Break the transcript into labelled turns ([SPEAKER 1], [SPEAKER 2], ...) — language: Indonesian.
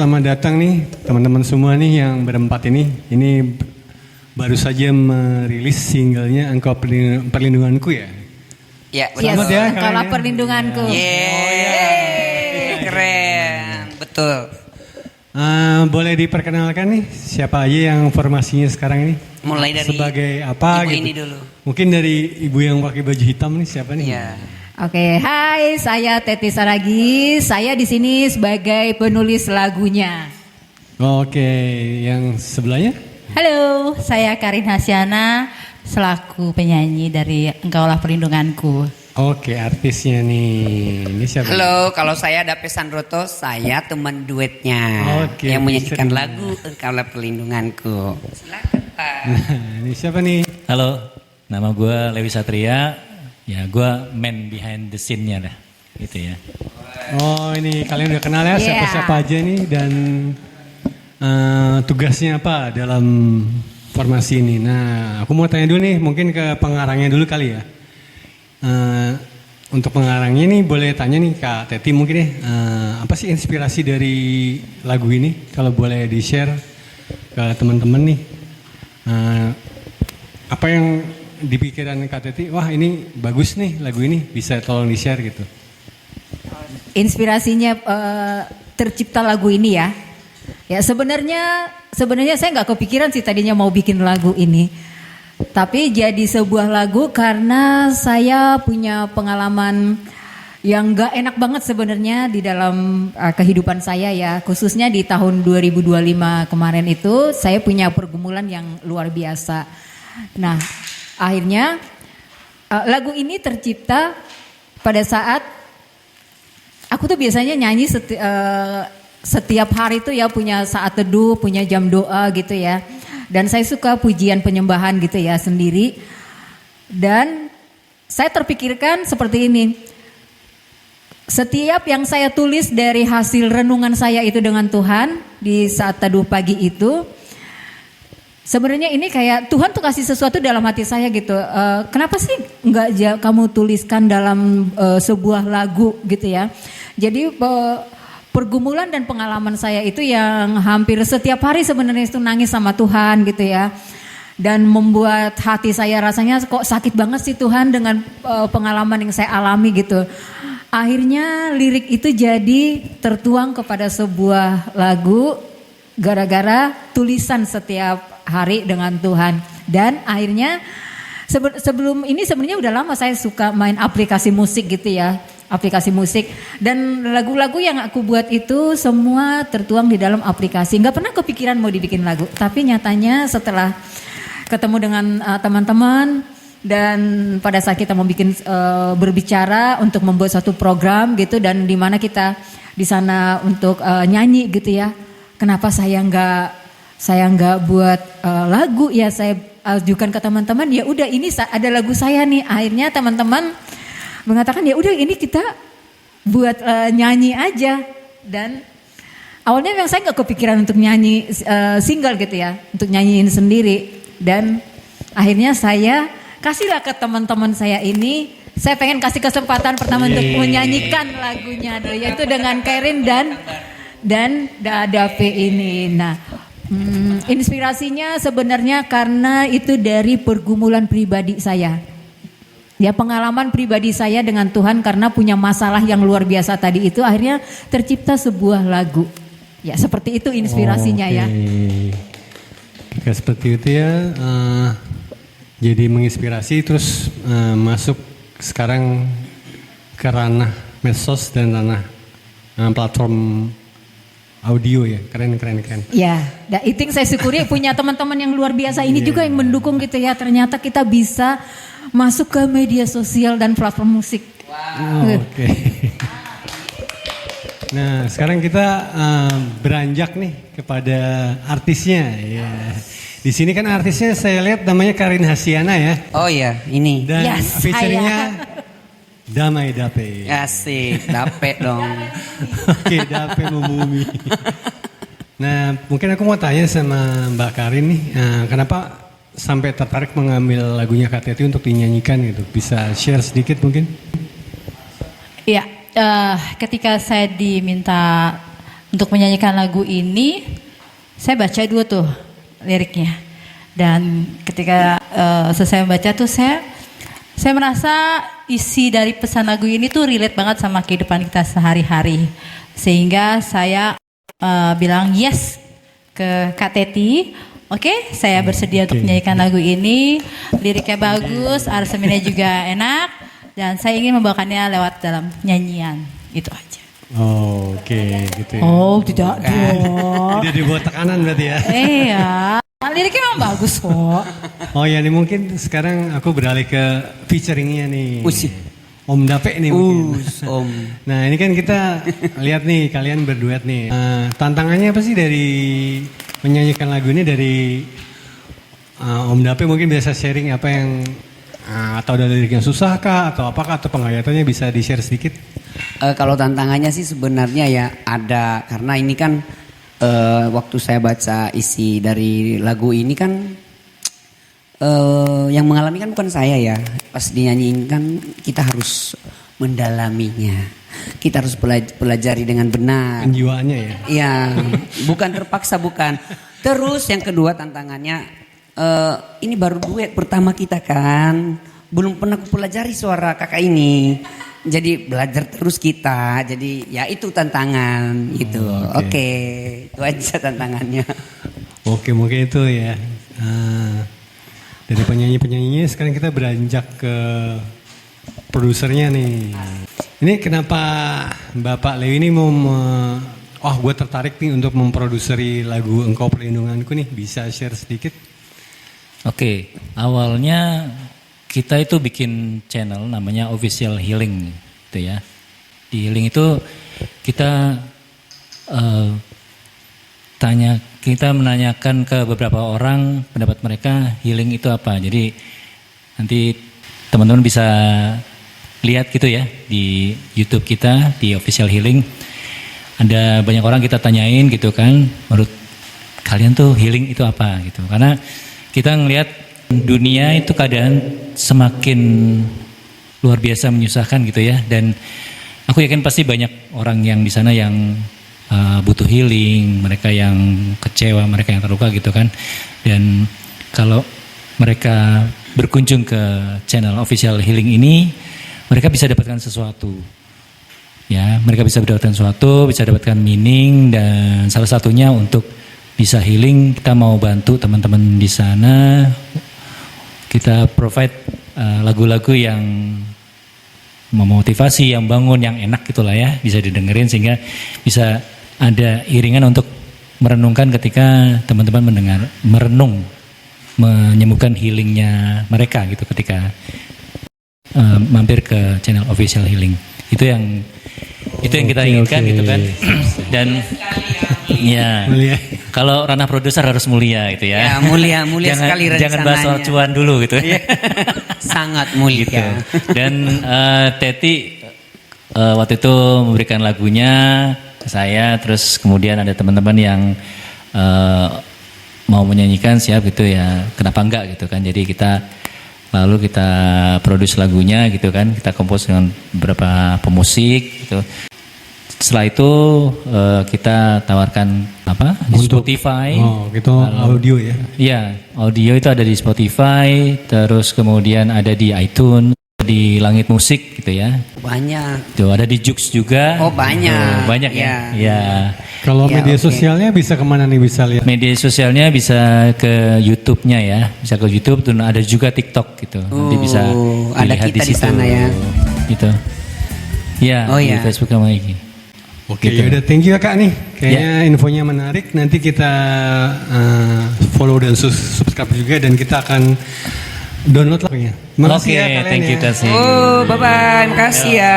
[SPEAKER 1] selamat datang nih teman-teman semua nih yang berempat ini. Ini baru saja merilis singlenya Engkau Perlindunganku ya.
[SPEAKER 2] Ya,
[SPEAKER 3] Selamat
[SPEAKER 2] betul.
[SPEAKER 3] ya.
[SPEAKER 4] Engkaulah perlindunganku.
[SPEAKER 2] Yeay, keren, betul.
[SPEAKER 1] Boleh diperkenalkan nih siapa aja yang formasinya sekarang ini?
[SPEAKER 2] Mulai dari
[SPEAKER 1] sebagai apa
[SPEAKER 2] ibu
[SPEAKER 1] gitu?
[SPEAKER 2] ini dulu.
[SPEAKER 1] Mungkin dari ibu yang pakai baju hitam nih siapa nih?
[SPEAKER 2] Iya.
[SPEAKER 4] Oke, hai, saya Teti Saragi. Saya di sini sebagai penulis lagunya.
[SPEAKER 1] Oke, yang sebelahnya?
[SPEAKER 3] Halo, saya Karin Hasyana selaku penyanyi dari Engkaulah Perlindunganku.
[SPEAKER 1] Oke, artisnya nih. Ini siapa?
[SPEAKER 2] Halo, kalau saya Dape Sandroto, saya teman duetnya
[SPEAKER 1] Oke,
[SPEAKER 2] yang menyanyikan
[SPEAKER 1] bisa.
[SPEAKER 2] lagu Engkaulah Perlindunganku. Silakan Pak.
[SPEAKER 1] Nah, ini siapa nih?
[SPEAKER 5] Halo, nama gue Lewi Satria. Ya, gue man behind the scene-nya dah, gitu ya.
[SPEAKER 1] Oh, ini kalian udah kenal ya
[SPEAKER 4] Yeah.
[SPEAKER 1] siapa-siapa aja nih dan tugasnya apa dalam formasi ini. Nah, aku mau tanya dulu nih, mungkin ke pengarangnya dulu kali ya. Untuk pengarangnya nih boleh tanya nih Kak Teti mungkin ya, apa sih inspirasi dari lagu ini? Kalau boleh di-share ke teman-teman nih. Apa yang di pikiran Kak Teti, wah ini bagus nih lagu ini, bisa tolong di-share gitu.
[SPEAKER 4] Inspirasinya tercipta lagu ini ya. Ya sebenarnya saya nggak kepikiran sih tadinya mau bikin lagu ini. Tapi jadi sebuah lagu karena saya punya pengalaman yang nggak enak banget sebenarnya di dalam kehidupan saya ya. Khususnya di tahun 2025 kemarin itu saya punya pergumulan yang luar biasa. Nah akhirnya lagu ini tercipta pada saat aku tuh biasanya nyanyi setiap hari tuh ya punya saat teduh, punya jam doa gitu ya. Dan saya suka pujian penyembahan gitu ya sendiri. Dan saya terpikirkan seperti ini. Setiap yang saya tulis dari hasil renungan saya itu dengan Tuhan di saat teduh pagi itu, sebenarnya ini kayak Tuhan tuh kasih sesuatu dalam hati saya gitu. Kenapa sih nggak kamu tuliskan dalam sebuah lagu gitu ya? Jadi pergumulan dan pengalaman saya itu yang hampir setiap hari sebenarnya itu nangis sama Tuhan gitu ya. Dan membuat hati saya rasanya kok sakit banget sih Tuhan dengan pengalaman yang saya alami gitu. Akhirnya lirik itu jadi tertuang kepada sebuah lagu gara-gara tulisan setiap hari dengan Tuhan. Dan akhirnya sebelum ini sebenarnya udah lama saya suka main aplikasi musik gitu ya. Aplikasi musik. Dan lagu-lagu yang aku buat itu semua tertuang di dalam aplikasi. Gak pernah kepikiran mau dibikin lagu. Tapi nyatanya setelah ketemu dengan teman-teman dan pada saat kita mau bikin berbicara untuk membuat satu program gitu. Dan di mana kita di sana untuk nyanyi gitu ya. Kenapa saya nggak buat lagu ya, saya ajukan ke teman-teman, ya udah ini ada lagu saya nih. Akhirnya teman-teman mengatakan ya udah ini kita buat nyanyi aja. Dan awalnya memang saya nggak kepikiran untuk nyanyi single gitu ya, untuk nyanyiin sendiri. Dan akhirnya saya kasihlah ke teman-teman saya ini. Saya pengen kasih kesempatan pertama untuk menyanyikan lagunya yaitu dengan Karin dan Dape ini. Nah, inspirasinya sebenarnya karena itu dari pergumulan pribadi saya. Ya pengalaman pribadi saya dengan Tuhan karena punya masalah yang luar biasa tadi itu akhirnya tercipta sebuah lagu. Ya seperti itu inspirasinya ya.
[SPEAKER 1] Oke, seperti itu ya. Jadi menginspirasi terus masuk sekarang ke ranah medsos dan ranah platform audio ya, keren.
[SPEAKER 4] Ya, itu yang saya syukuri punya teman-teman yang luar biasa ini juga yang mendukung gitu ya. Ternyata kita bisa masuk ke media sosial dan platform musik.
[SPEAKER 1] Oke. Nah, sekarang kita beranjak nih kepada artisnya. Ya. Di sini kan artisnya saya lihat namanya Karin Hasyana ya.
[SPEAKER 2] Oh iya, ini.
[SPEAKER 1] Dan
[SPEAKER 4] Ya,
[SPEAKER 1] featuringnya Damai Dape.
[SPEAKER 2] Asik, Dape dong.
[SPEAKER 1] Oke, Dape membumi. Nah, mungkin aku mau tanya sama Mbak Karin nih, kenapa sampai tertarik mengambil lagunya Kak Teti untuk dinyanyikan gitu? Bisa share sedikit mungkin?
[SPEAKER 3] Iya, ketika saya diminta untuk menyanyikan lagu ini, saya baca dulu tuh liriknya. Dan ketika selesai membaca tuh saya merasa isi dari pesan lagu ini tuh relate banget sama kehidupan kita sehari-hari. Sehingga saya bilang yes ke Kak Teti. Oke, saya bersedia untuk menyanyikan lagu ini. Liriknya bagus, aransemennya juga enak, dan saya ingin membawakannya lewat dalam nyanyian. Itu aja.
[SPEAKER 1] Oh, oke, gitu ya.
[SPEAKER 3] Oh, tidak dong.
[SPEAKER 1] Tidak dibuat tekanan berarti ya.
[SPEAKER 3] Iya, liriknya memang bagus kok.
[SPEAKER 1] Oh ya, nih mungkin sekarang aku beralih ke featuringnya nih.
[SPEAKER 2] Usih.
[SPEAKER 1] Om Dape nih mungkin.
[SPEAKER 2] Om.
[SPEAKER 1] Nah ini kan kita lihat nih kalian berduet nih. Tantangannya apa sih dari menyanyikan lagu ini dari Om Dape mungkin bisa sharing apa yang atau ada lirik yang susah kah atau apakah atau penghayatannya bisa di-share sedikit?
[SPEAKER 2] Kalau tantangannya sih sebenarnya ya ada, karena ini kan waktu saya baca isi dari lagu ini kan yang mengalami kan bukan saya ya. Pas dinyanyiin kan kita harus mendalaminya. Kita harus pelajari dengan benar.
[SPEAKER 1] Penjiwaannya ya?
[SPEAKER 2] Iya, bukan terpaksa, bukan. Terus yang kedua tantangannya, ini baru duet pertama kita kan. Belum pernah aku pelajari suara kakak ini. Jadi belajar terus kita. Jadi ya itu tantangan gitu. Oke, itu aja tantangannya.
[SPEAKER 1] Oke, mungkin itu ya. Dari penyanyi-penyanyinya sekarang kita beranjak ke produsernya nih. Ini kenapa Bapak Lewi ini mau gue tertarik nih untuk memproduseri lagu Engkau Perlindunganku nih, bisa share sedikit?
[SPEAKER 5] Oke, awalnya kita itu bikin channel namanya Official Healing gitu ya. Di Healing itu kita kita menanyakan ke beberapa orang pendapat mereka healing itu apa. Jadi nanti teman-teman bisa lihat gitu ya di YouTube kita di Official Healing. Ada banyak orang kita tanyain gitu kan, menurut kalian tuh healing itu apa gitu. Karena kita ngelihat dunia itu keadaan semakin luar biasa menyusahkan gitu ya. Dan aku yakin pasti banyak orang yang di sana yang butuh healing, mereka yang kecewa, mereka yang terluka gitu kan. Dan kalau mereka berkunjung ke channel Official Healing ini, mereka bisa dapatkan sesuatu. Ya, mereka bisa mendapatkan sesuatu, bisa dapatkan meaning, dan salah satunya untuk bisa healing, kita mau bantu teman-teman di sana. Kita provide lagu-lagu yang memotivasi, yang bangun, yang enak gitulah ya, bisa didengerin sehingga bisa ada iringan untuk merenungkan ketika teman-teman merenung, menyembuhkan healingnya mereka gitu ketika mampir ke channel Official Healing. Itu yang kita inginkan gitu kan. Dan ya kalau ranah produser harus mulia gitu ya.
[SPEAKER 2] Ya mulia sekali rencananya.
[SPEAKER 5] Jangan bahas soal cuan dulu gitu.
[SPEAKER 2] Sangat mulia.
[SPEAKER 5] Gitu. Dan Teti waktu itu memberikan lagunya ke saya, terus kemudian ada teman-teman yang mau menyanyikan, siap gitu ya, kenapa enggak gitu kan. Jadi kita produce lagunya gitu kan, kita kompos dengan beberapa pemusik gitu. Setelah itu kita tawarkan di Spotify.
[SPEAKER 1] Oh, gitu. Audio ya?
[SPEAKER 5] Iya, audio itu ada di Spotify, terus kemudian ada di iTunes, di Langit Musik gitu ya.
[SPEAKER 2] Banyak.
[SPEAKER 5] Tuh ada di Joox juga.
[SPEAKER 2] Oh banyak.
[SPEAKER 5] Banyak ya. Ya.
[SPEAKER 1] Kalau media sosialnya bisa kemana nih, bisa lihat?
[SPEAKER 5] Media sosialnya bisa ke YouTube-nya ya, bisa ke YouTube. Tuh ada juga TikTok gitu. Nanti bisa dilihat
[SPEAKER 2] ada kita
[SPEAKER 5] di situ.
[SPEAKER 2] Di sana ya.
[SPEAKER 5] Gitu. Ya. Di Facebook sama IG.
[SPEAKER 1] Oke,
[SPEAKER 5] gitu.
[SPEAKER 1] Yaudah, thank you ya Kak nih. Kayaknya infonya menarik. Nanti kita follow dan subscribe juga, dan kita akan download lagunya.
[SPEAKER 5] Oke, thank you Tasya.
[SPEAKER 2] Oh, bye-bye. Makasih ya.